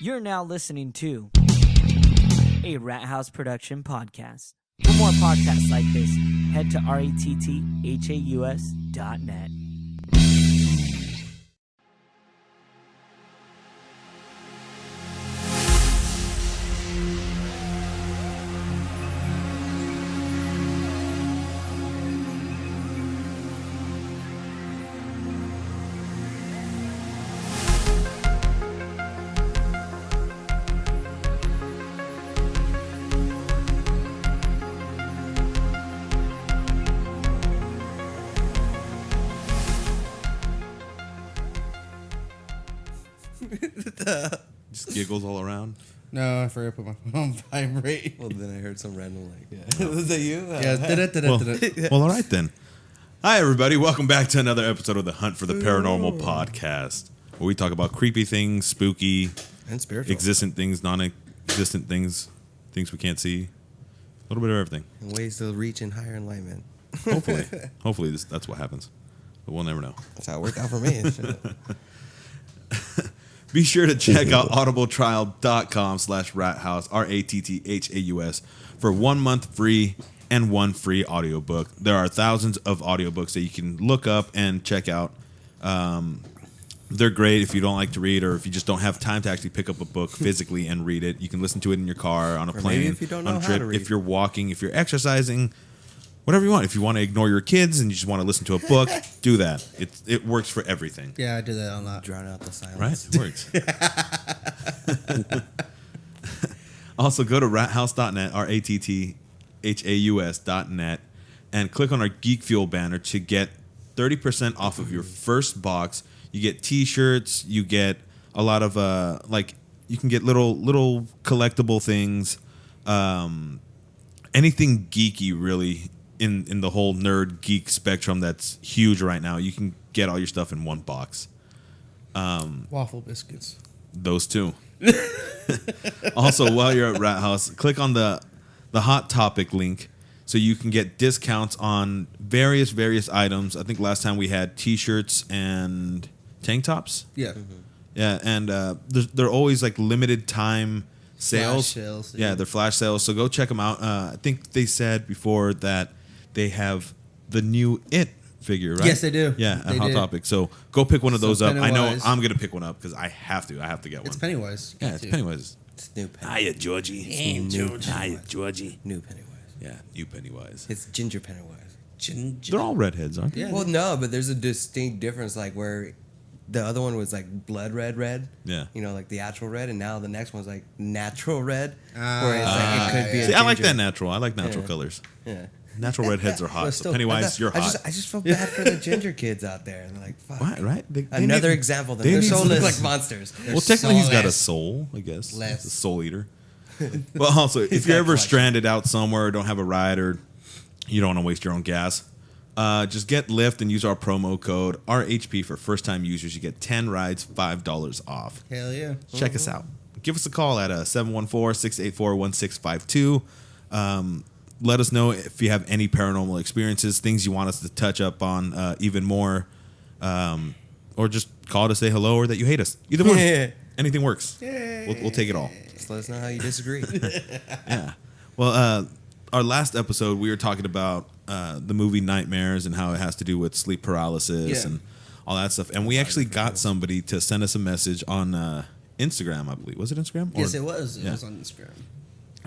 You're now listening to a Rat House production podcast. For more podcasts like this, head to retthaus.net. Just giggles all around. No, I forgot to put my phone on vibrate. Well, then I heard some random was that you? Yeah. Well, all right then. Hi, everybody. Welcome back to another episode of the Hunt for the Paranormal podcast, where we talk about creepy things, spooky, and spiritual, existent things, non-existent things, things we can't see, a little bit of everything, and ways to reach in higher enlightenment. Hopefully, that's what happens, but we'll never know. That's how it worked out for me. Be sure to check out audibletrial.com/rathouse, RATTHAUS, for 1 month free and 1 free audiobook. There are thousands of audiobooks that you can look up and check out. They're great if you don't like to read, or if you just don't have time to actually pick up a book physically and read it. You can listen to it in your car, on a plane, maybe if you don't know on a how trip, to read. if you're walking, if you're exercising, whatever you want. If you want to ignore your kids and you just want to listen to a book, do that. It works for everything. Yeah, I do that a lot. Drown out the silence. Right? It works. Also, go to rathouse.net, RATTHAUS.net, and click on our Geek Fuel banner to get 30% off of your first box. You get T-shirts. You get a lot of, you can get little collectible things. Anything geeky, really, in the whole nerd geek spectrum that's huge right now. You can get all your stuff in one box. Waffle biscuits. Those two. Also, while you're at Rat House, click on the Hot Topic link so you can get discounts on various items. I think last time we had T-shirts and tank tops. Yeah. Mm-hmm. Yeah, and they're always like limited time sales. Flash sales. Yeah, they're flash sales. So go check them out. I think they said before that they have the new It figure, right? Yes, they do. Yeah, They at Hot do. Topic. So go pick one of those up. I know Pennywise. I'm gonna pick one up because I have to get one. It's Pennywise. Yeah, it's Pennywise. It's new Pennywise. Hiya, Georgie. Hiya, Georgie. New Pennywise. Yeah, new Pennywise. It's ginger Pennywise. Ginger. They're all redheads, aren't they? Yeah. Well, no, but there's a distinct difference, like where the other one was like blood red. Yeah. You know, like the actual red, and now the next one's like natural red, Ah, where it's like it could be. See, a I like ginger. that natural. I like natural Yeah. colors. Yeah. Natural redheads are But hot. So still, Pennywise, you're hot. I just feel bad for the ginger kids out there. And they're like, fuck. What, right? They Another need- example. That they they're need- soulless like monsters. Well, technically, he's got a soulless. soul, I guess. Less. He's a soul eater. Well, also, if He's you're got ever flesh. stranded out somewhere, or don't have a ride, or you don't want to waste your own gas, just get Lyft and use our promo code RHP for first-time users. You get 10 rides, $5 off. Hell yeah. Check us out. Give us a call at 714-684-1652. Let us know if you have any paranormal experiences, things you want us to touch up on even more, or just call to say hello or that you hate us. Either one. Yeah. Anything works. We'll take it all. Just let us know how you disagree. Yeah. Well, our last episode, we were talking about the movie Nightmares and how it has to do with sleep paralysis and all that stuff. And we actually got somebody to send us a message on Instagram, I believe. Was it Instagram? Yes, it was. It Yeah. was on Instagram.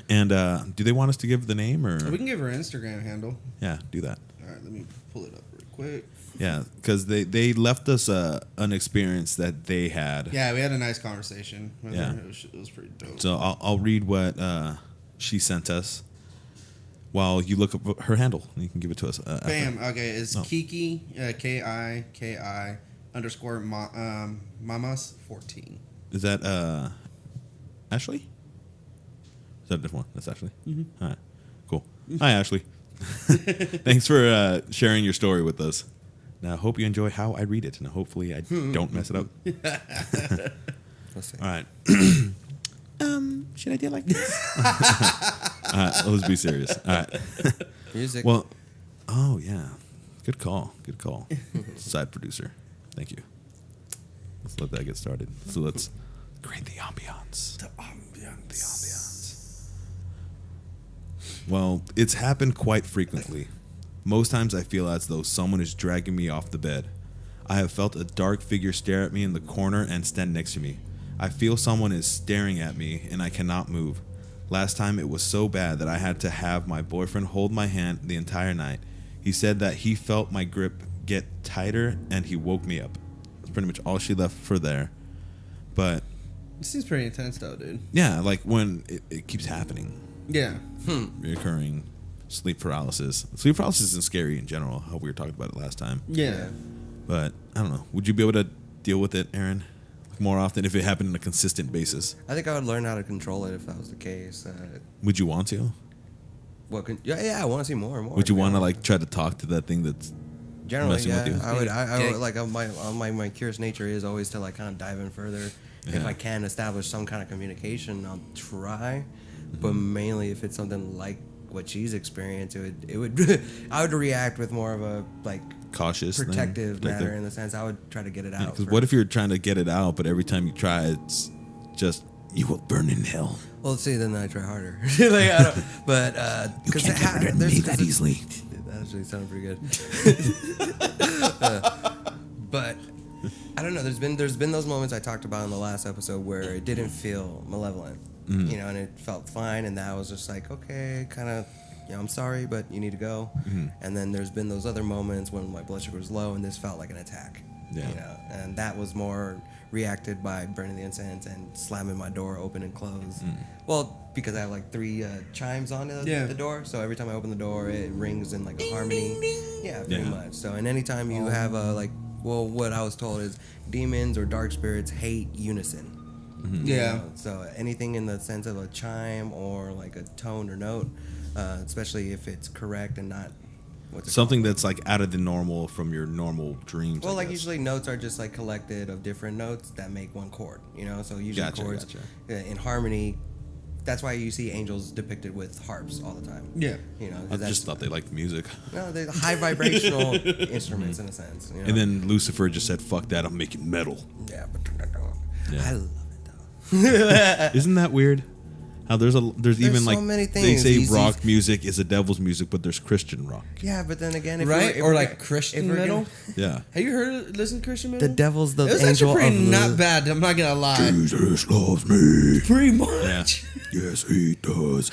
And do they want us to give the name or? We can give her an Instagram handle. Yeah, do that. All right, let me pull it up real quick. Yeah, because they left us an experience that they had. Yeah, we had a nice conversation with Yeah. her. It was pretty dope. So I'll read what she sent us while you look up her handle. And you can give it to us. After. Bam. Okay, it's Oh. Kiki, KIKI _ Mamas 14. Is that Ashley? Is that a different one? That's Ashley? Mm-hmm. All right. Cool. Hi, Ashley. Thanks for sharing your story with us. Now, I hope you enjoy how I read it, and hopefully I don't mess it up. We'll see. All right. Should I do it like this? All right, let's be serious. All right. Music. Well, oh, yeah. Good call. Good call. Side producer. Thank you. Let's let that get started. So let's Create the ambiance. The ambiance. Well, it's happened quite frequently. Most times I feel as though someone is dragging me off the bed. I have felt a dark figure stare at me in the corner and stand next to me. I feel someone is staring at me and I cannot move. Last time it was so bad that I had to have my boyfriend hold my hand the entire night. He said that he felt my grip get tighter and he woke me up. That's pretty much all she left for there. But This seems pretty intense, though, dude. yeah, like when it keeps happening. Yeah. Reoccurring sleep paralysis. Sleep paralysis isn't scary in general, how we were talking about it last time. Yeah. But I don't know. Would you be able to deal with it, Aaron? More often if it happened on a consistent basis? I think I would learn how to control it if that was the case. Would you want to? I want to see more and more. Would you want to like try to talk to that thing that's generally messing with you? I would. I would like my curious nature is always to like kind of dive in further. Yeah. If I can establish some kind of communication, I'll try. But mainly if it's something like what she's experienced, it would I would react with more of a like cautious protective manner in the sense I would try to get it out. Because what if you're trying to get it out, but every time you try, it's just you will burn in hell. Well, see, then I try harder. Like, I don't, but because that easily. That actually sounded pretty good. But I don't know. There's been those moments I talked about in the last episode where it didn't feel malevolent, you know, and it felt fine, and that was just like, okay, kind of, you know, I'm sorry, but you need to go. And then there's been those other moments when my blood sugar was low, and this felt like an attack. Yeah. You know, and that was more reacted by burning the incense and slamming my door open and close. Well, because I have like 3 chimes on the door, so every time I open the door, it rings in like a harmony. Yeah, pretty much. So, and anytime you have a like, well, what I was told is demons or dark spirits hate unison. Yeah. You know? So anything in the sense of a chime or like a tone or note, especially if it's correct and not Something that's like out of the normal from your normal dreams. Well, I like guess. usually notes are just like collected of different notes that make one chord, you know? So usually chords in harmony. That's why you see angels depicted with harps all the time. Yeah. You know, I just thought they liked music. No, they're high vibrational instruments in a sense. You know? And then Lucifer just said, "Fuck that! I'm making metal." Yeah, but Yeah. I love it though. Isn't that weird? How there's even so like many they things. say rock music is a devil's music, but there's Christian rock. Yeah, but then again, Or like Christian metal. Yeah. Have you listen to Christian metal? The devil's the It was angel actually pretty of not bad. I'm not gonna lie. Jesus loves me. Pretty much. Yeah. Yes, he does.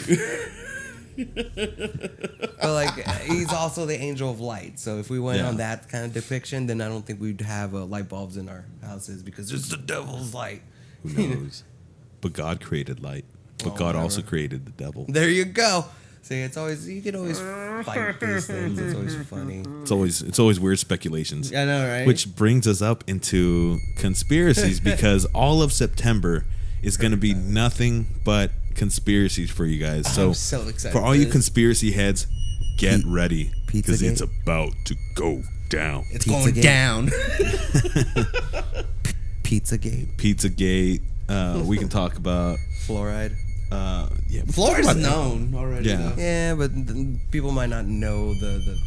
But like he's also the angel of light. So if we went Yeah. on that kind of depiction, then I don't think we'd have light bulbs in our houses because it's the devil's light. Who knows? But God created light. But God also created the devil. There you go. See, it's always you can always fight these things. It's always funny. It's always weird speculations. I know, right? Which brings us up into conspiracies because all of September is going to be nothing but conspiracies for you guys. So, I'm so excited for all for you this. conspiracy heads, get ready because Pizzagate? it's about to go down. it's Pizzagate. going down. Pizzagate, Pizzagate. We can talk about fluoride. yeah. Florida's known already. Yeah. though. Yeah, but people might not know the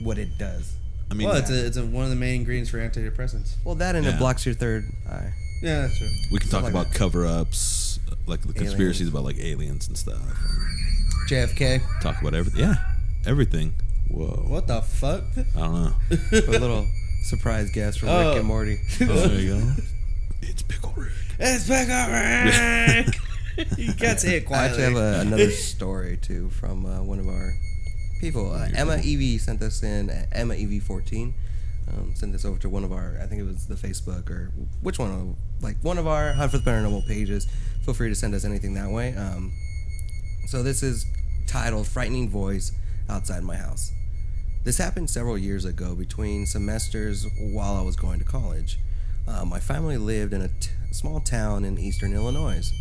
what it does. I mean, Well, it's one of the main ingredients for antidepressants. Well, that and Yeah. it blocks your third eye. Yeah, that's true. we can talk like about that. cover-ups, like the conspiracies Aliens. about like aliens and stuff. JFK. Talk about everything. Yeah, everything. Whoa. What the fuck? I don't know. A little surprise guest from Oh. Rick and Morty. Oh, there you go. It's Pickle Rick. It's back up. You can't say it I quietly. actually have another story too from one of our people. Emma Evie sent us in. Emma Evie 14 sent this over to one of our. I think it was the Facebook or which one? Like one of our Hunt for the Paranormal pages. Feel free to send us anything that way. So this is titled "Frightening Voice Outside My House." This happened several years ago between semesters while I was going to college. My family lived in a small town in eastern Illinois.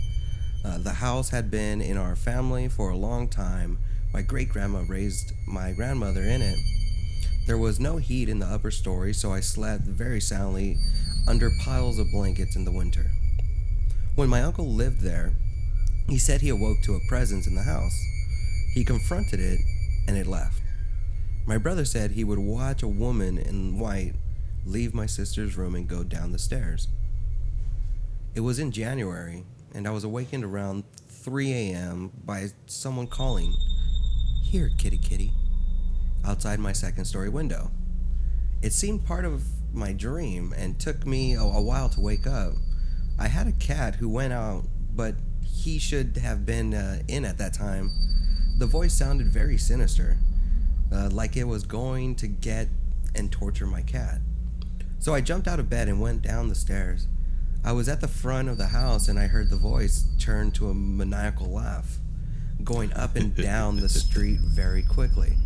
The house had been in our family for a long time. My great-grandma raised my grandmother in it. There was no heat in the upper story, so I slept very soundly under piles of blankets in the winter. When my uncle lived there, he said he awoke to a presence in the house. He confronted it, and it left. My brother said he would watch a woman in white leave my sister's room and go down the stairs. It was in January, and I was awakened around 3 a.m. by someone calling, "Here, kitty kitty," outside my second-story window. It seemed part of my dream and took me a while to wake up. I had a cat who went out, but he should have been in at that time. The voice sounded very sinister, like it was going to get and torture my cat. So I jumped out of bed and went down the stairs. I was at the front of the house and I heard the voice turn to a maniacal laugh, going up and down the street very quickly.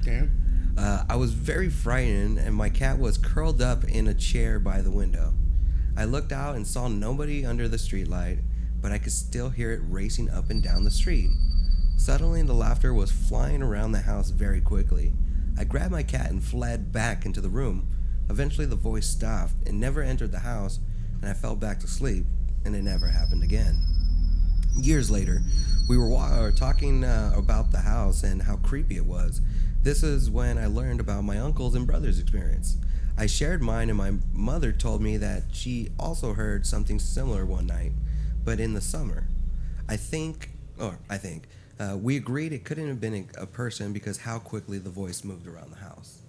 Damn. I was very frightened and my cat was curled up in a chair by the window. I looked out and saw nobody under the streetlight, but I could still hear it racing up and down the street. Suddenly, the laughter was flying around the house very quickly. I grabbed my cat and fled back into the room. Eventually, the voice stopped and never entered the house, and I fell back to sleep, and it never happened again. Years later, we were talking about the house and how creepy it was. This is when I learned about my uncle's and brother's experience. I shared mine, and my mother told me that she also heard something similar one night, but in the summer. I think, we agreed it couldn't have been a person because how quickly the voice moved around the house.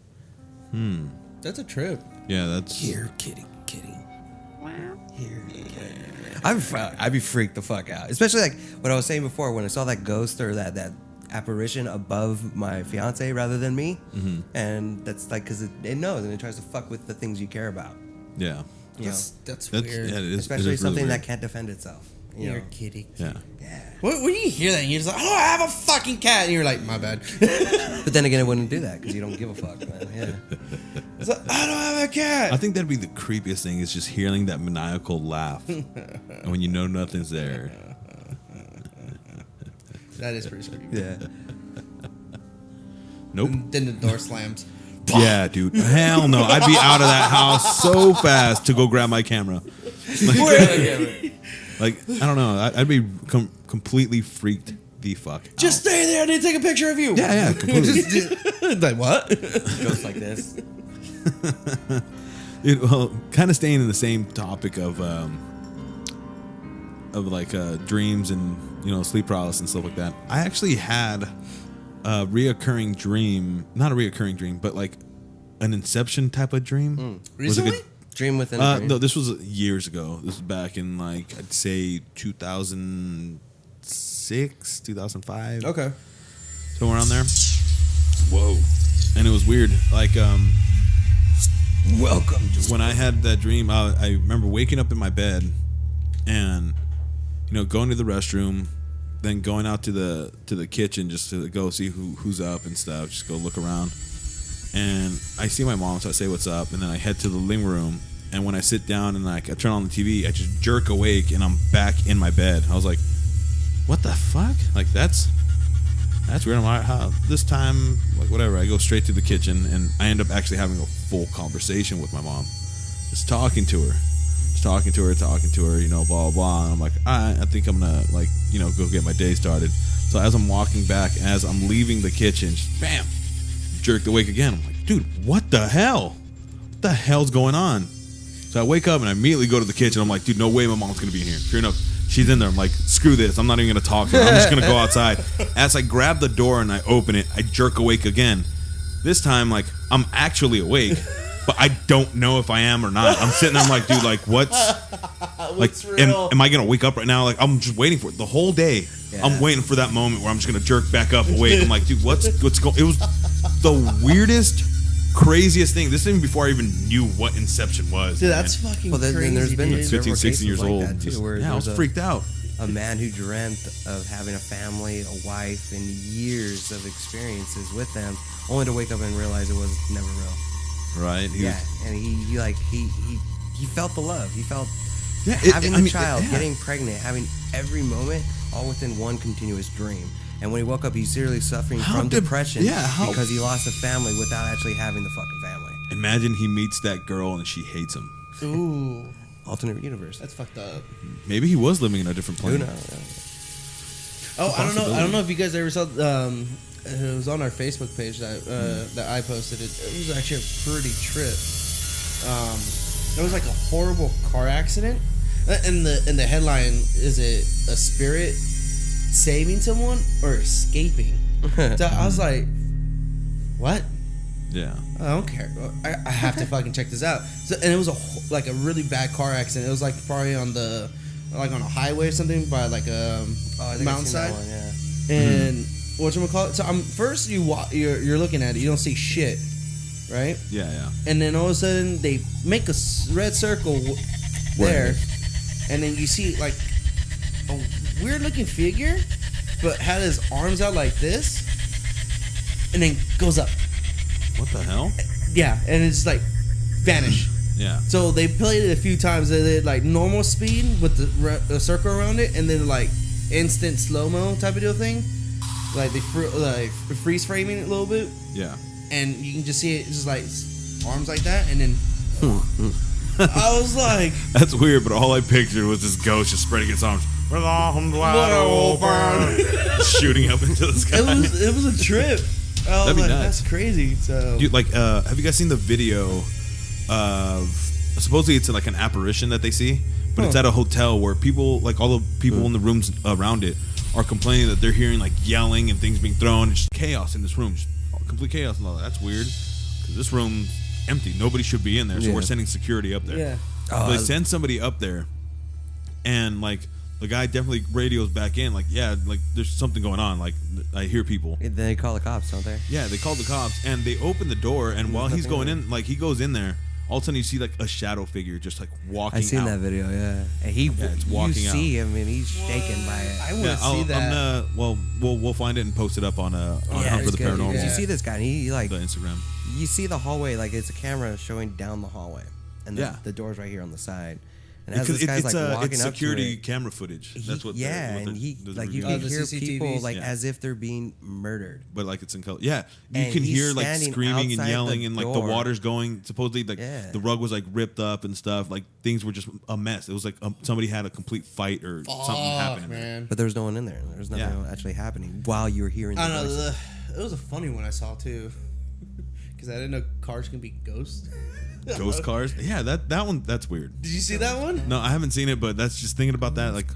That's a trip. Yeah, that's... Here, kitty, kitty. Here, kitty. I'd be freaked the fuck out. Especially like what I was saying before when I saw that ghost or that apparition above my fiance rather than me. Mm-hmm. And that's like because it knows and it tries to fuck with the things you care about. Yeah. That's weird. Yeah, it is, especially it is something really that can't defend itself. You're know? kitty. Yeah. Yeah. When you hear that, and you're just like, "Oh, I have a fucking cat," and you're like, "My bad." But then again, it wouldn't do that because you don't give a fuck, man. Yeah. It's like, I don't have a cat. I think that'd be the creepiest thing is just hearing that maniacal laugh. And when you know nothing's there. That is pretty creepy. Yeah. Nope. Then the door slams. Yeah, dude. Hell no. I'd be out of that house so fast to go grab my camera. Like I don't know. I'd be completely freaked the fuck out. Just stay there. I need to take a picture of you. Yeah, completely. Like what? Goes like this. Well, kind of staying in the same topic of dreams and sleep paralysis and stuff like that. I actually had a reoccurring dream, not a reoccurring dream, but like an Inception type of dream. Recently? Dream within a dream? No, this was years ago. This was back in like I'd say 2006, 2005. Okay. Somewhere around there. Whoa. And it was weird. Like Welcome to when I had that dream, I remember waking up in my bed and going to the restroom, then going out to the kitchen just to go see who's up and stuff, just go look around. And I see my mom, so I say what's up, and then I head to the living room. And when I sit down and I turn on the TV, I just jerk awake and I'm back in my bed. I was like, "What the fuck?" Like that's weird. I'm like, how this time, like whatever. I go straight to the kitchen and I end up actually having a full conversation with my mom, just talking to her, blah blah blah. And I'm like, I think I'm gonna go get my day started. So as I'm walking back, as I'm leaving the kitchen, just bam, jerked awake again. I'm like, dude, what the hell? What the hell's going on? So I wake up and I immediately go to the kitchen. I'm like, dude, no way my mom's gonna be in here. Sure enough, she's in there. I'm like, screw this. I'm not even gonna talk to her. I'm just gonna go outside. As I grab the door and I open it, I jerk awake again. This time, like, I'm actually awake, but I don't know if I am or not. I'm sitting there. I'm like, dude, like, what's real? Am I gonna wake up right now? Like, I'm just waiting for it the whole day. Yeah. I'm waiting for that moment where I'm just gonna jerk back up awake. I'm like, dude, what's going? It was the weirdest, craziest thing. This is even before I even knew what Inception was. Dude, that's fucking crazy. Then there's been dude. 15, 16 years like old. that too, where I was freaked out. A man who dreamt of having a family, a wife, and years of experiences with them, only to wake up and realize it was never real. Right? And he felt the love. He felt having a child, getting pregnant, having every moment, all within one continuous dream. And when he woke up, he's seriously suffering from depression because he lost a family without actually having the fucking family. Imagine he meets that girl and she hates him. Ooh. Alternate universe. That's fucked up. Maybe he was living in a different planet. Who knows? Oh, I don't know if you guys ever saw. It was on our Facebook page that I posted. It was actually a pretty trip. It was like a horrible car accident. And the headline, is it a spirit saving someone or escaping? So I was like, what? Yeah. I don't care. I have to fucking check this out. So, and it was a really bad car accident. It was like probably on a highway or something by like a mountainside. Yeah. And whatchamacallit? So first you're looking at it, you don't see shit, right? Yeah. And then all of a sudden they make a red circle there, and then you see like a weird looking figure, but had his arms out like this, and then goes up. What the hell? Yeah, and it's like vanish. Yeah. So they played it a few times. They did like normal speed with the circle around it, and then like instant slow mo type of deal thing. Like they freeze framing it a little bit. Yeah. And you can just see it just like arms like that, and then I was like, That's weird, but all I pictured was this ghost just spreading its arms with arms wide open, shooting up into the sky. it was a trip. I was That'd be like, nuts. that's crazy. So Dude, like, have you guys seen the video of supposedly it's like an apparition that they see, but it's at a hotel where people, like all the people in the rooms around it, are complaining that they're hearing like yelling and things being thrown and just chaos in this room, just complete chaos and all that. That's weird because this room's empty. Nobody should be in there, so we're sending security up there. Yeah. So they send somebody up there, and like the guy definitely radios back in, like, yeah, like there's something going on. Like I hear people. They call the cops, don't they? Yeah, they called the cops, and they open the door, and while he's going in, like he goes in there, all of a sudden you see like a shadow figure just like walking out. I seen that video, yeah. And it's walking you out. see him, and he's shaken by it. I want to see that. We'll find it and post it up on Hunt for the good. Paranormal. You see this guy, and he like the Instagram. you see the hallway, like it's a camera showing down the hallway, and the door's right here on the side. And as Because this guy's it's walking it's up security to it, camera footage. That's what. and he like you can the hear CCTVs? people like Yeah. as if they're being murdered. But like it's in color. Yeah, you And can he's hear like standing screaming and outside yelling, the and like the door. water's going. Supposedly, like Yeah. the rug was like ripped up and stuff. Like things were just a mess. It was like somebody had a complete fight or something happening. Man. But there was no one in there. There was nothing actually happening while you were hearing the I don't know. voices. It was a funny one I saw too, because I didn't know cars can be ghosts. Ghost cars. Yeah, that one. That's weird. Did you see that one? No, I haven't seen it, but that's just thinking about that. Like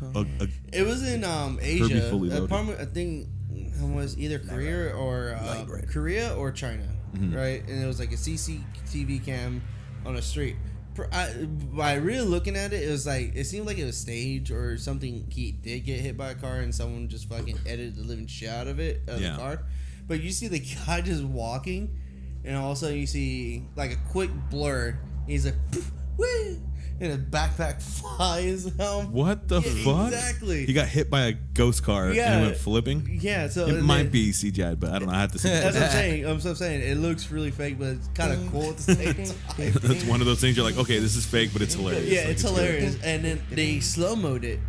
It was in Herbie Asia. Fully Loaded. I think it was either Korea or China, right? And it was like a CCTV cam on a street. By really looking at it, it was like it seemed like it was staged or something. He did get hit by a car and someone just fucking edited the living shit out of it, the car. But you see the guy just walking, and all of a sudden you see like a quick blur. He's like, woo, and his backpack flies. what the fuck? Exactly. He got hit by a ghost car and it went flipping. Yeah, so It might be CGI, but I don't know. I have to see. That's what I'm saying. I'm saying it looks really fake, but it's kind of cool at the same time. That's one of those things you're like, okay, this is fake, but it's hilarious. Yeah, Like, it's good. hilarious. And then they slow-moed it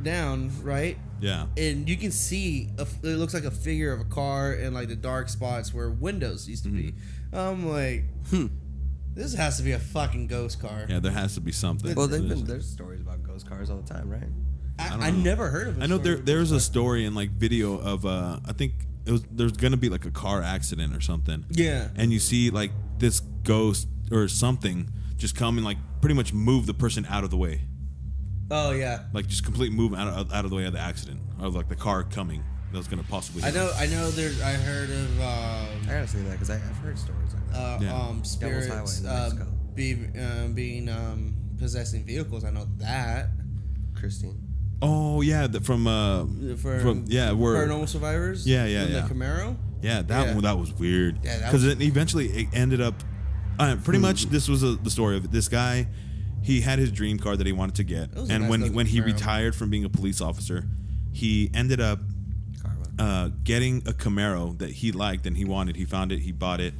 down, right? Yeah. And you can see it looks like a figure of a car in like the dark spots where windows used to be. I'm like, this has to be a fucking ghost car. Yeah, there has to be something. Well, there's stories about ghost cars all the time, right? I never heard of it. I know there's a story in like video of I think there's gonna be like a car accident or something. Yeah. And you see like this ghost or something just come and like pretty much move the person out of the way. Oh yeah. Like just complete move out of the way of the accident or like the car coming that was gonna possibly hit. I know. There's. I heard of. I gotta say that because I've heard stories like that. Spirits Devil's Highway in being possessing vehicles. I know that. Christine. Oh yeah, from where Paranormal Survivors. Yeah. The Camaro. Yeah, that one that was weird. Yeah, that because eventually it ended up. Pretty much, this was the story of it. This guy, he had his dream car that he wanted to get, and when he retired from being a police officer, he ended up getting a Camaro that he liked and he wanted. He found it, he bought it,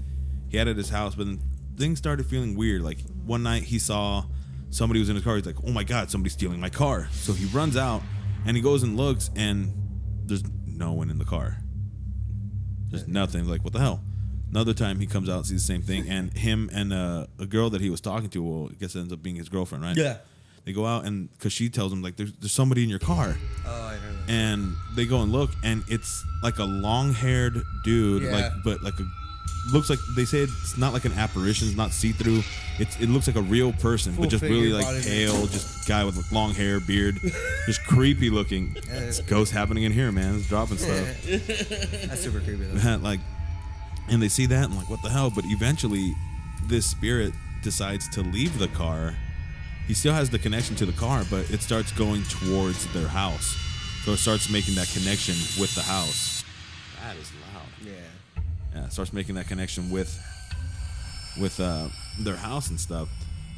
he had it at his house, but then things started feeling weird. Like one night he saw somebody was in his car. He's like, "Oh my God, somebody's stealing my car!" So he runs out and he goes and looks, and there's no one in the car. There's nothing. Like, what the hell? Another time he comes out, sees the same thing, and him and a girl that he was talking to, well, I guess it ends up being his girlfriend, right? Yeah. They go out, and because she tells him, like, there's somebody in your car. Oh, I heard that. And they go and look, and it's like a long-haired dude, Yeah. like, but like a looks like, they say it's not like an apparition, it's not see-through. It looks like a real person, Full but just figure, really like body pale, just guy with like long hair, beard, just creepy looking. It's ghosts happening in here, man. It's dropping stuff. That's super creepy though. Like, and they see that and like, what the hell? But eventually, this spirit decides to leave the car. He still has the connection to the car, but it starts going towards their house. So it starts making that connection with the house. That is loud. Yeah. Yeah, it starts making that connection with their house and stuff.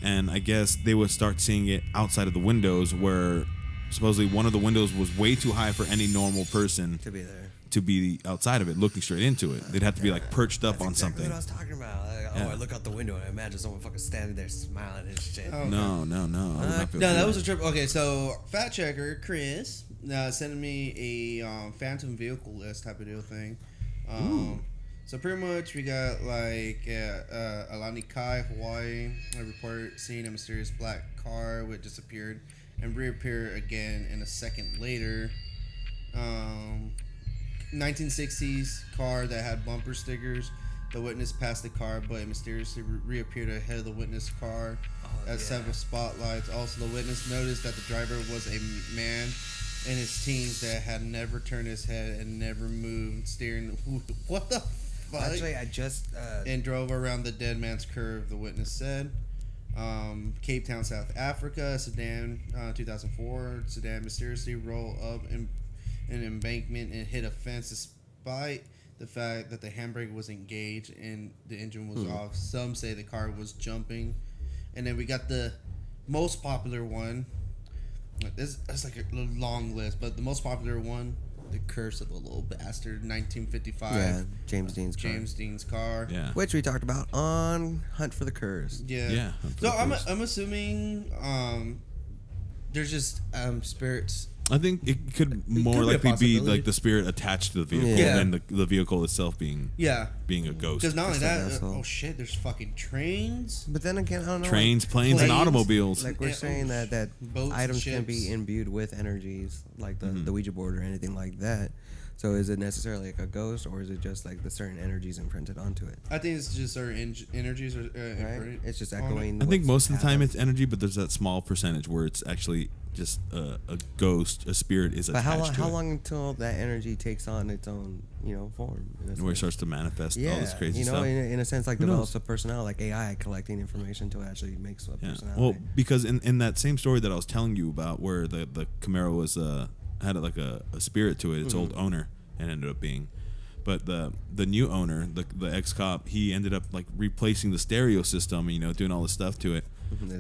And I guess they would start seeing it outside of the windows, where supposedly one of the windows was way too high for any normal person To be there. to be outside of it, looking straight into it. They'd have to be like perched up That's on exactly something. what I was talking about. Like, Yeah. I look out the window and I imagine someone fucking standing there smiling and shit. Oh, No. I would not feel No, that cool. was a trip. Okay, so fact checker Chris sending me a phantom vehicle list type of deal thing. So pretty much we got like Alani Kai, Hawaii. A report seeing a mysterious black car which disappeared and reappeared again in a second later. 1960s car that had bumper stickers. The witness passed the car, but it mysteriously reappeared ahead of the witness car at several spotlights. Also, the witness noticed that the driver was a man in his teens that had never turned his head and never moved, steering. What the fuck? Actually, I just And drove around the dead man's curve, the witness said. Cape Town, South Africa, sedan, 2004. Sedan mysteriously rolled up in an embankment and hit a fence despite the fact that the handbrake was engaged and the engine was off. Some say the car was jumping. And then we got the most popular one. That's like a long list, but the most popular one, The Curse of the Little Bastard, 1955. yeah, James Dean's car. James Dean's car. Yeah. Which we talked about on Hunt for the Curse. Yeah. Yeah. So I'm assuming there's just spirits. I think it could more could be a likely be possibility. like the spirit attached to the vehicle Yeah. than the vehicle itself being a ghost. Because not only That's that, like oh shit, there's fucking trains. But then again, I don't know. Trains, planes, and Planes. automobiles. Like we're Yeah, saying that boats and items can ships. be imbued with energies, like the Ouija board or anything like that. So is it necessarily like a ghost, or is it just like the certain energies imprinted onto it? I think it's just certain energies are Right? It's just on it. echoing. I think what's most of the time happened. it's energy, but there's that small percentage where it's actually just a ghost, a spirit is But attached to how it. long until that energy takes on its own, form? in a Where it sense? starts to manifest all Yeah, this crazy in, stuff. in a sense, like Who develops knows? a personality, like AI collecting information until it actually makes a Yeah. personality. Well, because in that same story that I was telling you about, where the Camaro was had like a spirit to it, its old owner, and ended up being, but the new owner, the ex cop, he ended up like replacing the stereo system, doing all this stuff to it,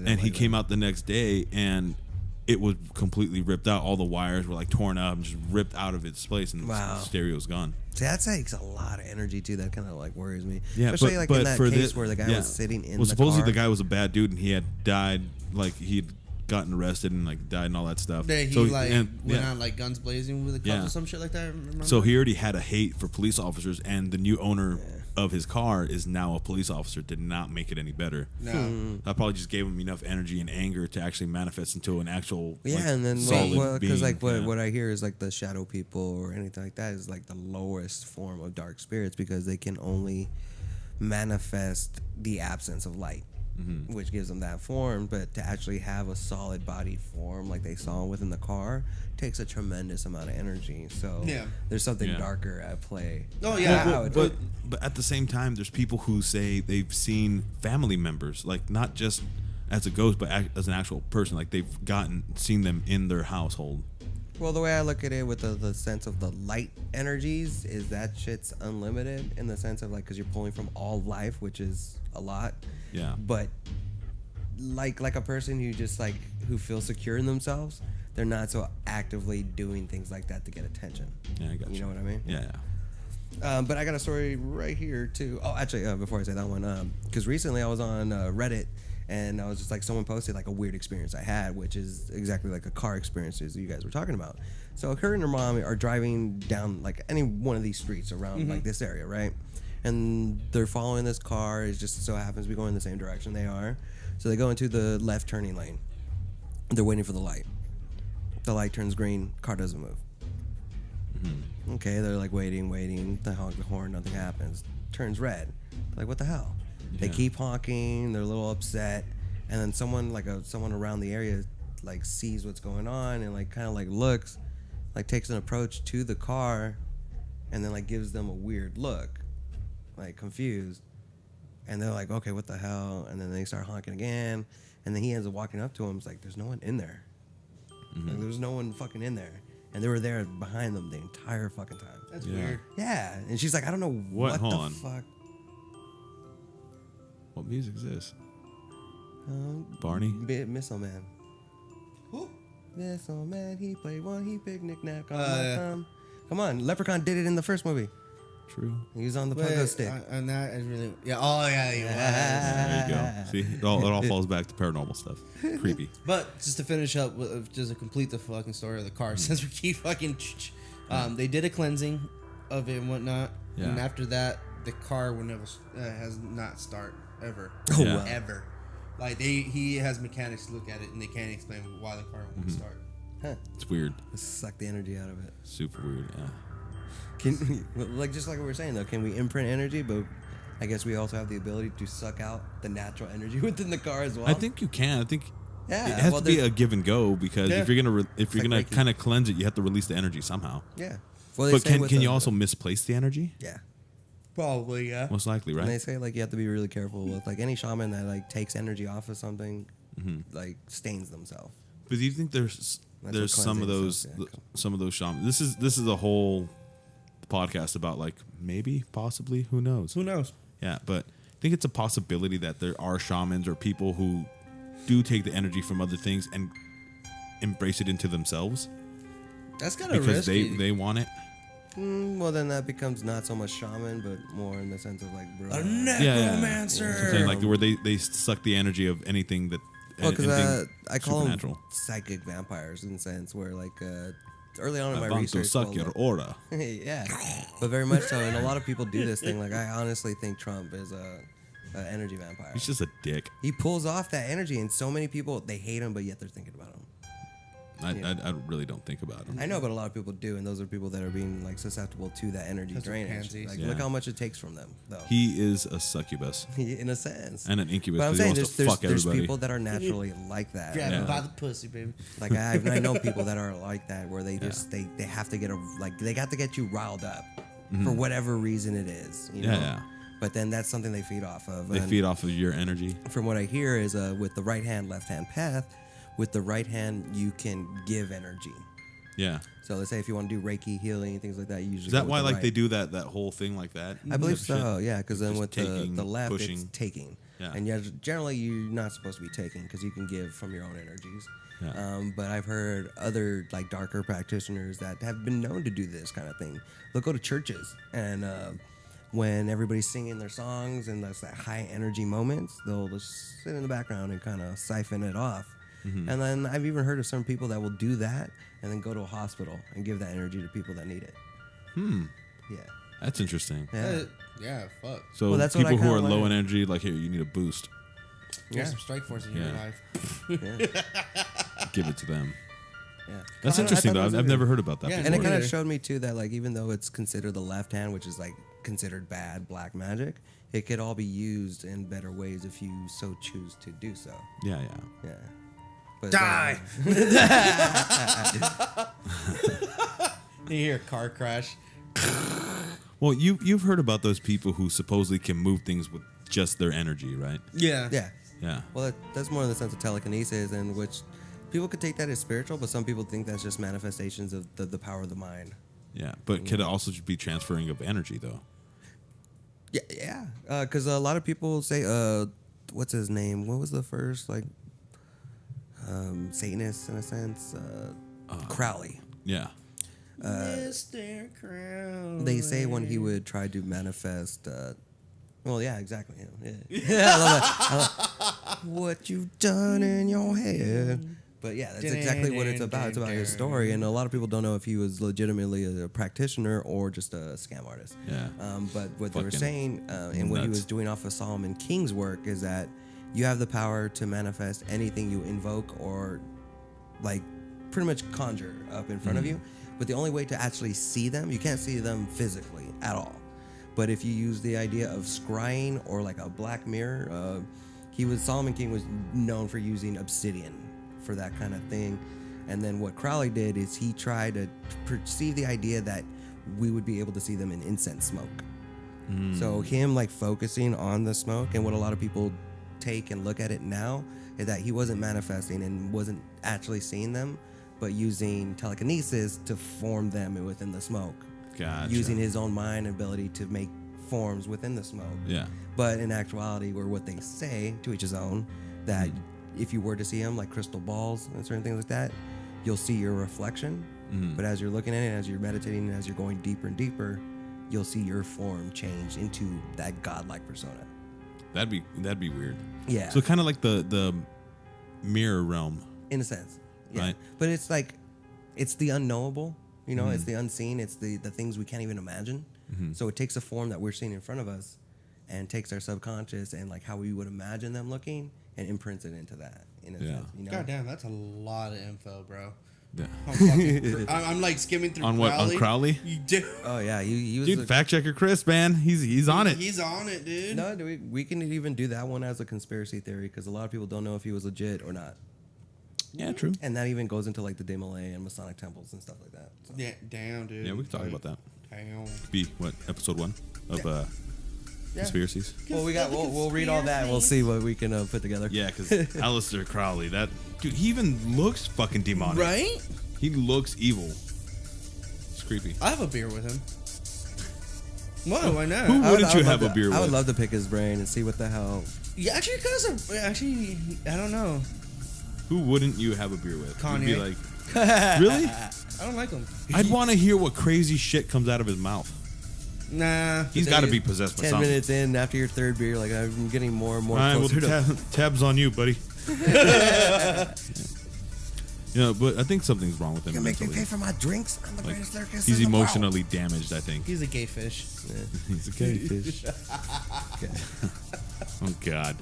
and he came out the next day and it was completely ripped out. All the wires were like torn up and just ripped out of its place, and Wow. the stereo's gone. See, that takes a lot of energy too. That kind of like worries me. Yeah, Especially like in that for case the- where the guy yeah. was sitting in well, the supposedly car. the guy was a bad dude and he had died, like he'd gotten arrested and like died and all that stuff. That he So, went yeah. on like guns blazing with the cops Yeah. or some shit like that. Remember? So he already had a hate for police officers, and the new owner of his car is now a police officer. Did not make it any better. No. That probably just gave him enough energy and anger to actually manifest into an actual Yeah, like, and then solid because being. like what I hear is like the shadow people or anything like that is like the lowest form of dark spirits because they can only manifest the absence of light, which gives them that form. But to actually have a solid body form like they saw within the car takes a tremendous amount of energy. So Yeah. there's something Yeah. darker at play. Oh, yeah. I would- But at the same time, there's people who say they've seen family members, like not just as a ghost, but as an actual person. Like they've seen them in their household. Well, the way I look at it with the sense of the light energies is that shit's unlimited in the sense of like because you're pulling from all life, which is a lot. Yeah. But like a person who just like who feels secure in themselves, they're not so actively doing things like that to get attention. Yeah, I got you. You know what I mean? Yeah. But I got a story right here too. Oh, actually, before I say that one, because recently I was on Reddit and I was just like, someone posted like a weird experience I had, which is exactly like a car experience as you guys were talking about. So her and her mom are driving down like any one of these streets around like this area, right? And they're following this car. It just so happens to be going in the same direction they are. So they go into the left turning lane. They're waiting for the light. The light turns green. Car doesn't move. Okay, they're like waiting. They honk the horn, nothing happens. turns red. Like, what the hell? They keep honking. They're a little upset, and then someone around the area like sees what's going on and like kind of like looks, like takes an approach to the car, and then like gives them a weird look, like confused, and they're like, okay, what the hell? And then they start honking again, and then he ends up walking up to him. It's like, there's no one in there. Like, there's no one fucking in there, and they were there behind them the entire fucking time. That's weird. Yeah, and she's like, I don't know what Hold the on. fuck. What music is this? Barney? Missile Man. Who? Missile Man, he played one, he picked knick-knack on my thumb. Come on, Leprechaun did it in the first movie. True. He was on the pogo stick. On that, I really. Yeah. Oh yeah, he was. There you go. See, it all falls back to paranormal stuff. Creepy. But just to finish up, just to complete the fucking story of the car, since we keep fucking, they did a cleansing of it and whatnot, and Yeah. after that, the car will never has not start ever, Oh, Yeah. wow. ever. Like he has mechanics look at it and they can't explain why the car won't start. Huh. It's weird. Let's suck the energy out of it. Super weird. Yeah. Can like just like we were saying though, can we imprint energy? But I guess we also have the ability to suck out the natural energy within the car as well. I think you can. I think Yeah, it has well, to be there's- a give and go because Yeah. if you're gonna like Reiki. kind of cleanse it, you have to release the energy somehow. Yeah. Well, they But say with can you the- also misplace the energy? Yeah. Probably, yeah. Most likely, And they right? say like you have to be really careful with like any shaman that like takes energy off of something, like stains themselves. But do you think there's That's what some of cleansing those is, yeah. some of those shamans? This is a whole podcast about like maybe possibly who knows. Who knows? Yeah, but I think it's a possibility that there are shamans or people who do take the energy from other things and embrace it into themselves That's kind of because risky. they want it. Well, then that becomes not so much shaman, but more in the sense of like bro. A Yeah, necromancer. That's what I'm saying, like where they suck the energy of anything that. Well, because anything I call them supernatural. psychic vampires in a sense where like early on in I my want to research. suck well, your like- aura. yeah, but very much so, and a lot of people do this thing. Like I honestly think Trump is a energy vampire. He's just a dick. He pulls off that energy, and so many people they hate him, but yet they're thinking about him. I really don't think about him. I know, but a lot of people do, and those are people that are being like susceptible to that energy Those are drainage. pansies. Like, Yeah. look how much it takes from them, though. He is a succubus In a sense. and an incubus. But I'm But he saying wants to there's fuck everybody. people that are naturally like that. Grab Yeah. him by the pussy, baby. Like I know people that are like that, where they just they have to get they got to get you riled up for whatever reason it is. You know? Yeah. But then that's something they feed off of. They And feed off of your energy. From what I hear is with the right hand, left hand path. With the right hand, you can give energy. Yeah. So let's say if you want to do Reiki healing things like that, you usually Is go that with why the like right. they do that whole thing like that? I believe Type of so, shit? yeah, because then Just with taking, the left, pushing. it's taking. Yeah. And yeah, generally you're not supposed to be taking because you can give from your own energies. Yeah. But I've heard other like darker practitioners that have been known to do this kind of thing. They'll go to churches and when everybody's singing their songs and there's that high energy moments, they'll just sit in the background and kind of siphon it off. Mm-hmm. And then I've even heard of some people that will do that and then go to a hospital and give that energy to people that need it. Yeah. That's interesting. Yeah. Yeah, fuck. So Well, that's what I people who are kinda low in learned. energy, like here, you need a boost. You got some strike force in your Yeah. life. Yeah. Give it to them. Yeah. That's I interesting thought though. that was I've a never good- heard about that. Yeah, before. And it kind of either. showed me too that like even though it's considered the left hand, which is like considered bad black magic, it could all be used in better ways if you so choose to do so. Yeah. Yeah. But Die! You hear a car crash. Well, you've heard about those people who supposedly can move things with just their energy, right? Yeah. yeah. Yeah. Well, that's more in the sense of telekinesis, in which people could take that as spiritual, but some people think that's just manifestations of the power of the mind. Yeah. But could it also just be transferring of energy though? Yeah. Because a lot of people say, what's his name? What was the first like Satanist in a sense? Crowley. Yeah. Mr. Crowley. They say when he would try to manifest. Well, yeah, exactly. Yeah, yeah. I love that. I love what you've done in your head. But yeah, that's exactly what it's about. It's about his story, and a lot of people don't know if he was legitimately a practitioner or just a scam artist. Yeah. But what they were Fucking saying, and what he nuts. was doing off of Solomon King's work, is that you have the power to manifest anything you invoke or, like, pretty much conjure up in front of you. But the only way to actually see them, you can't see them physically at all. But if you use the idea of scrying or like a black mirror, Solomon King was known for using obsidian for that kind of thing. And then what Crowley did is he tried to perceive the idea that we would be able to see them in incense smoke. So him like focusing on the smoke, and what a lot of people take and look at it now is that he wasn't manifesting and wasn't actually seeing them, but using telekinesis to form them within the smoke. Gotcha. Using his own mind and ability to make forms within the smoke. Yeah. But in actuality, or what they say, to each his own, that if you were to see him like crystal balls and certain things like that, you'll see your reflection. But as you're looking at it, as you're meditating, and as you're going deeper and deeper, you'll see your form change into that godlike persona. That'd be weird. Yeah. So kind of like the mirror realm. In a sense. Yeah. Right. But it's like, it's the unknowable, you know, it's the unseen, it's the things we can't even imagine. So it takes a form that we're seeing in front of us and takes our subconscious and like how we would imagine them looking and imprints it into that. In a sense, you know? God damn, that's a lot of info, bro. Yeah. I'm like skimming through On what? Crowley. On Crowley? You do. Oh yeah, he was Dude, fact checker Chris, man, he's on it. He's on it, dude. No, we can even do that one as a conspiracy theory because a lot of people don't know if he was legit or not. Yeah, true. And that even goes into like the Demolay and Masonic temples and stuff like that. So. Yeah, damn, dude. Yeah, we can talk about that. Damn. Could be what, episode 1 of conspiracies. Well, we'll read all that and we'll see what we can put together. Yeah, because Aleister Crowley, that dude, he even looks fucking demonic. Right? He looks evil. It's creepy. I have a beer with him. Why? Why not? Who wouldn't you have a love beer with? I would love to pick his brain and see what the hell. Yeah, actually, I don't know. Who wouldn't you have a beer with? Kanye. You'd be like, really? I don't like him. I'd want to hear what crazy shit comes out of his mouth. Nah. He's got to be possessed by 10 something. minutes in, after your third beer, like I'm getting more and more All right, well, closer to. tabs on you, buddy. You know, but I think something's wrong with him. You can make me mentally. pay for my drinks. I'm the Like, greatest lyricist he's in the world. emotionally damaged, I think. He's a gay fish. He's a gay fish. Oh God,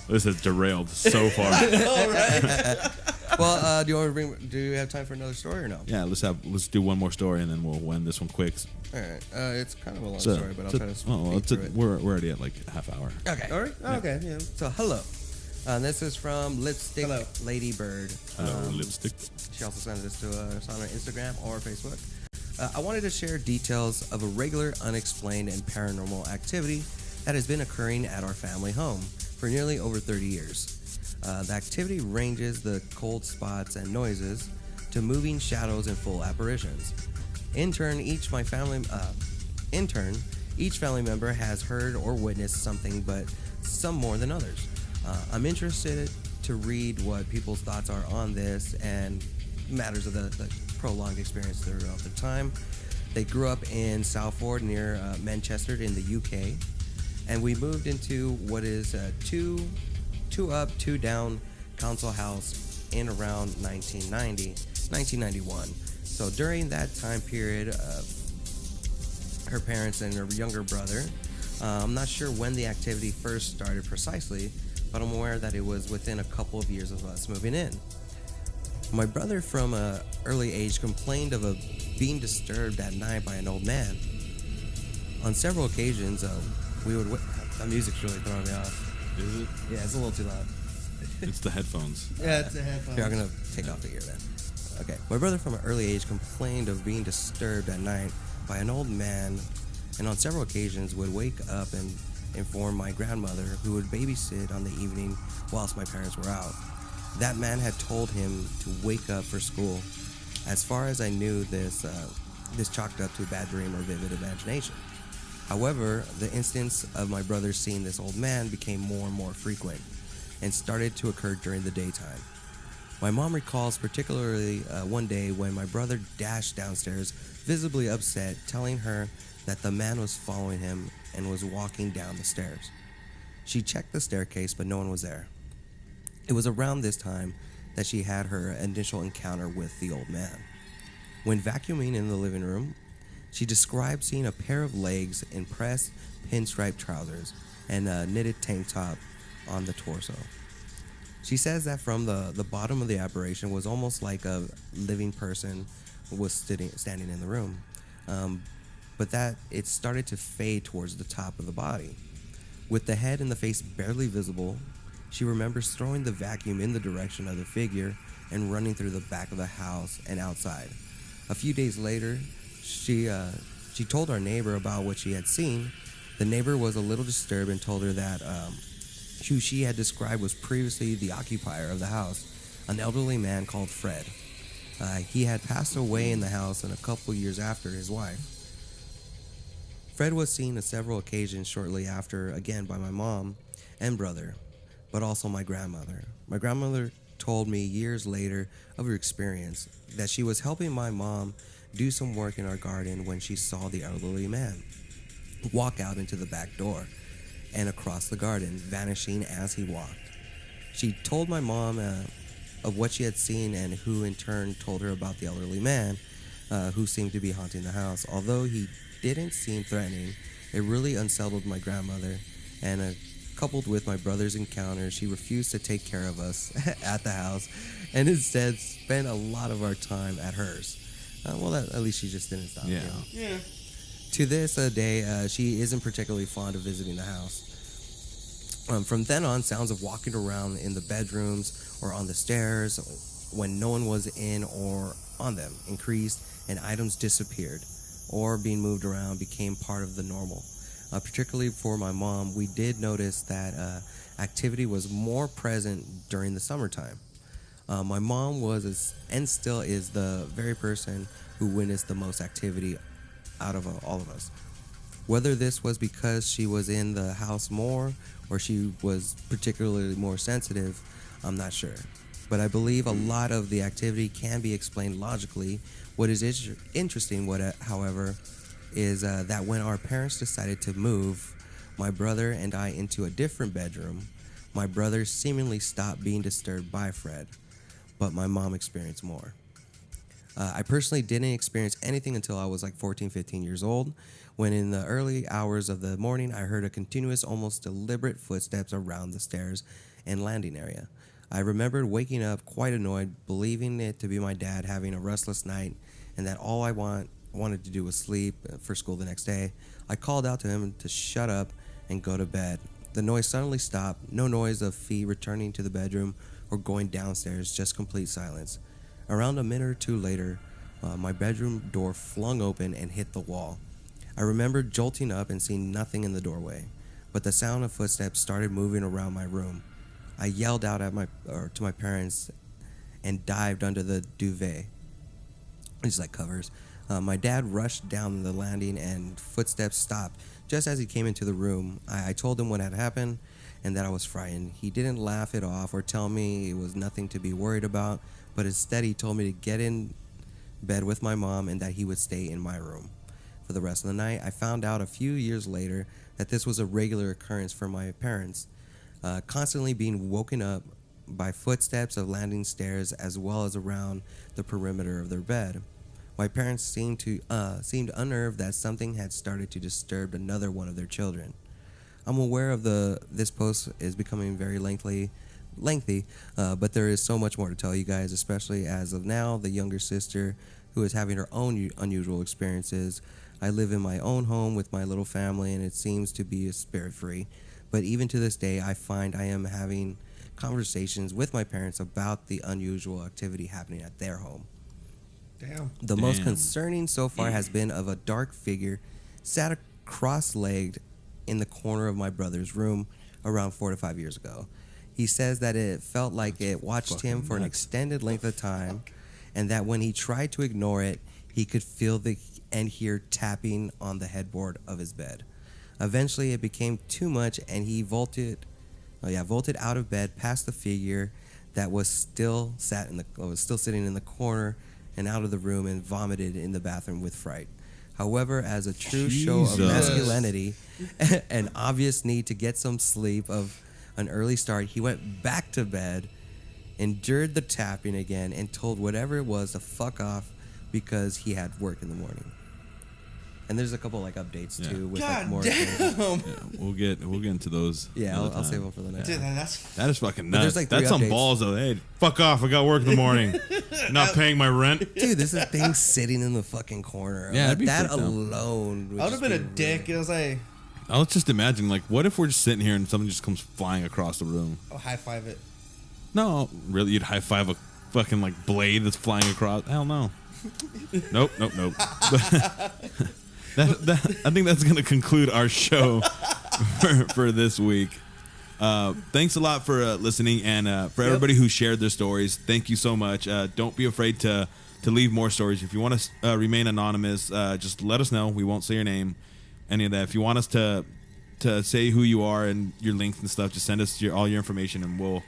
this has derailed so far. All right. Well, do you have time for another story or no? Yeah, let's do one more story and then we'll end this one quick. All right. It's kind of a long story, but I'll try to speed through it. We're already at like a half hour. Okay. All right. Oh, okay. Yeah. So hello. This is from Lipstick Hello. Lady Bird. Hello, lipstick. She also sent this to us on her Instagram or Facebook. I wanted to share details of a regular, unexplained, and paranormal activity that has been occurring at our family home for nearly over 30 years. The activity ranges the cold spots and noises to moving shadows and full apparitions. In turn, each family member has heard or witnessed something, but some more than others. I'm interested to read what people's thoughts are on this and matters of the prolonged experience throughout the time. They grew up in Salford near Manchester in the UK, and we moved into what is a two up, two down council house in around 1991. So during that time period, her parents and her younger brother, I'm not sure when the activity first started precisely, but I'm aware that it was within a couple of years of us moving in. My brother from an early age complained of being disturbed at night by an old man. On several occasions, we would... That music's really throwing me off. Is it? Yeah, it's a little too loud. It's the headphones. Yeah, it's a headphone. Here, I'm going to take off the ear then. Okay. My brother from an early age complained of being disturbed at night by an old man, and on several occasions would wake up and inform my grandmother, who would babysit on the evening whilst my parents were out. That man had told him to wake up for school. As far as I knew, this chalked up to a bad dream or vivid imagination. However, the instance of my brother seeing this old man became more and more frequent and started to occur during the daytime. My mom recalls particularly one day when my brother dashed downstairs, visibly upset, telling her that the man was following him and was walking down the stairs. She checked the staircase, but no one was there. It was around this time that she had her initial encounter with the old man. When vacuuming in the living room, she described seeing a pair of legs in pressed pinstripe trousers and a knitted tank top on the torso. She says that from the bottom of the apparition was almost like a living person was standing in the room. but that it started to fade towards the top of the body. With the head and the face barely visible, she remembers throwing the vacuum in the direction of the figure and running through the back of the house and outside. A few days later, she told our neighbor about what she had seen. The neighbor was a little disturbed and told her that who she had described was previously the occupier of the house, an elderly man called Fred. He had passed away in the house and a couple years after his wife. Fred was seen on several occasions shortly after, again by my mom and brother, but also my grandmother. My grandmother told me years later of her experience that she was helping my mom do some work in our garden when she saw the elderly man walk out into the back door and across the garden, vanishing as he walked. She told my mom of what she had seen, and who in turn told her about the elderly man who seemed to be haunting the house. Although he didn't seem threatening, it really unsettled my grandmother, and coupled with my brother's encounter, she refused to take care of us at the house and instead spent a lot of our time at hers. At least she just didn't stop. Yeah. You know? Yeah. To this day, she isn't particularly fond of visiting the house. From then on, sounds of walking around in the bedrooms or on the stairs when no one was in or on them increased, and items disappeared or being moved around became part of the normal. Particularly for my mom, we did notice that activity was more present during the summertime. My mom was and still is the very person who witnessed the most activity out of all of us. Whether this was because she was in the house more or she was particularly more sensitive, I'm not sure. But I believe a lot of the activity can be explained logically. What is interesting, however, is that when our parents decided to move my brother and I into a different bedroom, my brother seemingly stopped being disturbed by Fred, but my mom experienced more. I personally didn't experience anything until I was like 14, 15 years old, when in the early hours of the morning, I heard a continuous, almost deliberate footsteps around the stairs and landing area. I remembered waking up quite annoyed, believing it to be my dad having a restless night, and that all I wanted to do was sleep for school the next day. I called out to him to shut up and go to bed. The noise suddenly stopped, no noise of feet returning to the bedroom or going downstairs, just complete silence. Around a minute or two later, my bedroom door flung open and hit the wall. I remember jolting up and seeing nothing in the doorway, but the sound of footsteps started moving around my room. I yelled out to my parents and dived under the duvet. It's like covers. My dad rushed down the landing and footsteps stopped just as he came into the room. I told him what had happened and that I was frightened. He didn't laugh it off or tell me it was nothing to be worried about, but instead he told me to get in bed with my mom and that he would stay in my room for the rest of the night. I found out a few years later that this was a regular occurrence for my parents, constantly being woken up by footsteps of landing stairs as well as around the perimeter of their bed. My parents seemed unnerved that something had started to disturb another one of their children. I'm aware of this post is becoming very lengthy, but there is so much more to tell you guys, especially as of now, the younger sister who is having her own unusual experiences. I live in my own home with my little family, and it seems to be spirit-free. But even to this day, I find I am having conversations with my parents about the unusual activity happening at their home. Damn. The most concerning so far has been of a dark figure sat cross-legged in the corner of my brother's room around 4 to 5 years ago. He says that it felt like it watched him for an extended length of time, and that when he tried to ignore it, he could feel and hear tapping on the headboard of his bed. Eventually, it became too much, and he vaulted out of bed past the figure that was still sitting in the corner and out of the room, and vomited in the bathroom with fright. However, as a true show of masculinity, an obvious need to get some sleep of an early start, he went back to bed, endured the tapping again, and told whatever it was to fuck off because he had work in the morning. And there's a couple like updates too with like God more. damn. Yeah, we'll get into those. Yeah, another I'll time. save them for the next. Dude, one. That is fucking But nuts. there's, like, three That's some updates. balls though. Hey, fuck off! I got work in the morning. Not paying my rent. Dude, this is thing sitting in the fucking corner. Yeah, that'd be that freaked out. alone. I would have been a dick. And I was like, I was just imagining, like, what if we're just sitting here and something just comes flying across the room? I'll high five it. No, really, you'd high five a fucking like blade that's flying across. Hell no. Nope. I think that's gonna conclude our show for this week. Thanks a lot for listening, and for everybody who shared their stories. Thank you so much. Don't be afraid to leave more stories. If you want to remain anonymous, just let us know. We won't say your name, any of that. If you want us to say who you are and your links and stuff, just send us all your information, and we'll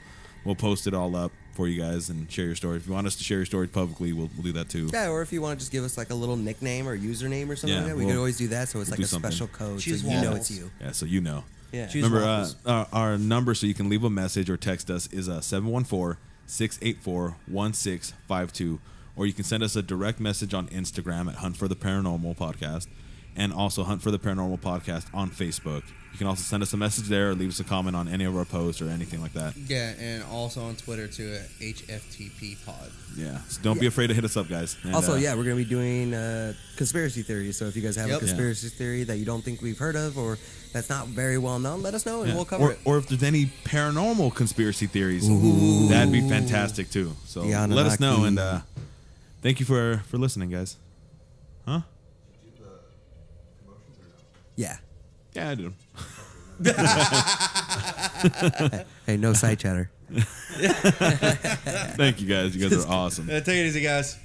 post it all up for you guys and share your story. If you want us to share your story publicly, we'll do that too. Yeah, or if you want to just give us like a little nickname or username or something like that, we could always do that. So it's like do a something. special code, Choose so you know waffles. it's you. Yeah, so you know. Yeah. Choose Remember, waffles. our number so you can leave a message or text us is 714-684-1652. Or you can send us a direct message on Instagram at Hunt for the Paranormal Podcast, and also Hunt for the Paranormal Podcast on Facebook. You can also send us a message there or leave us a comment on any of our posts or anything like that. Yeah, and also on Twitter too at HFTP Pod. Yeah, so don't be afraid to hit us up, guys. And, Also, we're going to be doing conspiracy theories. So if you guys have Yep. a conspiracy theory that you don't think we've heard of or that's not very well known, let us know and we'll cover or, it. or if there's any paranormal conspiracy theories, that'd be fantastic too. So The let us know, Anunnaki. and thank you for listening, guys. Huh? Yeah. Yeah, I do. Hey, no side chatter. Thank you guys. You guys are awesome. Take it easy, guys.